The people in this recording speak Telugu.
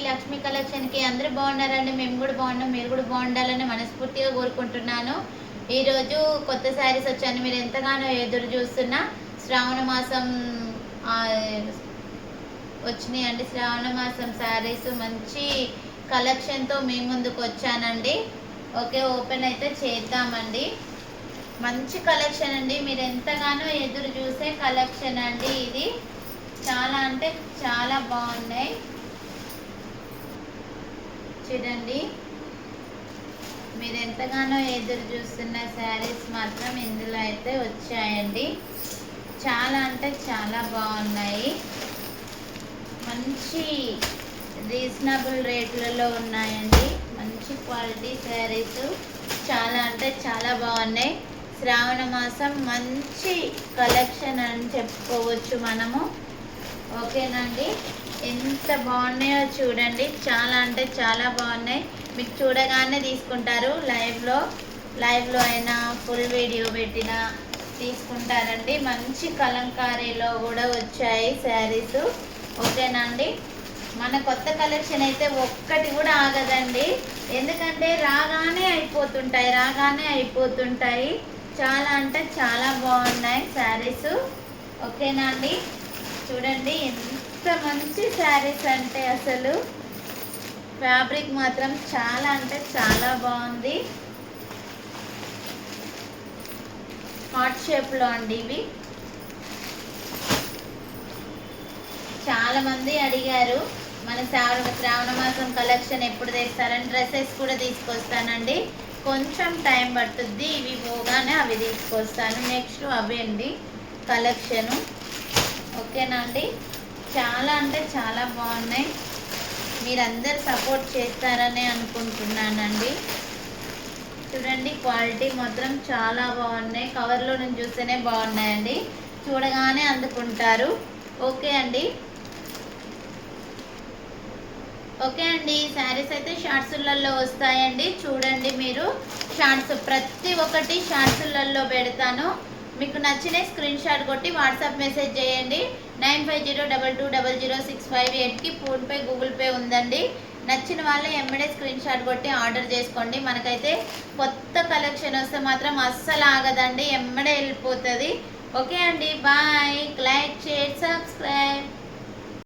లక్ష్మీ కలెక్షన్కి. అందరూ బాగున్నారండి, మేము కూడా బాగున్నాం. మీరు కూడా బాగుండాలని మనస్ఫూర్తిగా కోరుకుంటున్నాను. ఈరోజు కొత్త శారీస్ వచ్చాను. మీరు ఎంతగానో ఎదురు చూస్తున్న శ్రావణ మాసం వచ్చినాయండి. శ్రావణ మాసం శారీస్ మంచి కలెక్షన్తో మీ ముందుకు వచ్చానండి. ఓకే, ఓపెన్ అయితే చేద్దామండి. మంచి కలెక్షన్ అండి, మీరు ఎంతగానో ఎదురు చూసే కలెక్షన్ అండి. ఇది చాలా అంటే చాలా బాగున్నాయి చూడండి. మీరు ఎంతగానో ఎదురు చూస్తున్న శారీస్ మాత్రం ఇందులో అయితే వచ్చాయండి. చాలా అంటే చాలా బాగున్నాయి. మంచి రీజనబుల్ రేట్లలో ఉన్నాయండి. మంచి క్వాలిటీ శారీస్ చాలా అంటే చాలా బాగున్నాయి. శ్రావణ మాసం మంచి కలెక్షన్ అని చెప్పుకోవచ్చు మనము. ఓకేనండి, ఎంత బాగున్నాయో చూడండి. చాలా అంటే చాలా బాగున్నాయి. మీకు చూడగానే తీసుకుంటారు. లైవ్లో అయినా ఫుల్ వీడియో పెట్టినా తీసుకుంటారండి. మంచి కలంకారీలో కూడా వచ్చాయి శారీస్. ఓకేనండి, మన కొత్త కలెక్షన్ అయితే ఒక్కటి కూడా ఆగదండి. ఎందుకంటే రాగానే అయిపోతుంటాయి. చాలా అంటే చాలా బాగున్నాయి శారీస్. ఓకేనండి, చూడండి ఎంత మంచి శారీస్ అంటే అసలు ఫ్యాబ్రిక్ మాత్రం చాలా అంటే చాలా బాగుంది. హార్ట్ షేప్లో అండి ఇవి. చాలా మంది అడిగారు మన శ్రావణ మాసం కలెక్షన్ ఎప్పుడు తెస్తారని. డ్రెస్సెస్ కూడా తీసుకొస్తానండి, కొంచెం టైం పడుతుంది. ఇవి పోగానే అవి తీసుకొస్తాను. నెక్స్ట్ అవి అండి కలెక్షను. ఓకేనా అండి, చాలా అంటే చాలా బాగున్నాయి. మీరందరూ సపోర్ట్ చేస్తారని అనుకుంటున్నానండి. చూడండి, క్వాలిటీ మాత్రం చాలా బాగున్నాయి. కవర్లో నుంచి చూస్తేనే బాగున్నాయండి, చూడగానే అందుకుంటారు. ఓకే అండి, శారీస్ అయితే షార్ట్స్లలో వస్తాయండి. చూడండి, మీరు షార్ట్స్ ప్రతి ఒక్కటి షార్ట్స్లలో పెడతాను. మీకు నచ్చిన స్క్రీన్ షాట్ కొట్టి వాట్సాప్ మెసేజ్ చేయండి. 9502220658కి ఫోన్పే గూగుల్ పే ఉందండి. నచ్చిన వాళ్ళు ఎమ్మడే స్క్రీన్ షాట్ కొట్టి ఆర్డర్ చేసుకోండి. మనకైతే కొత్త కలెక్షన్ వస్తే మాత్రం అస్సలు ఆగదండి, ఎమ్మడే వెళ్ళిపోతుంది. ఓకే అండి, బాయ్. Like, share, subscribe.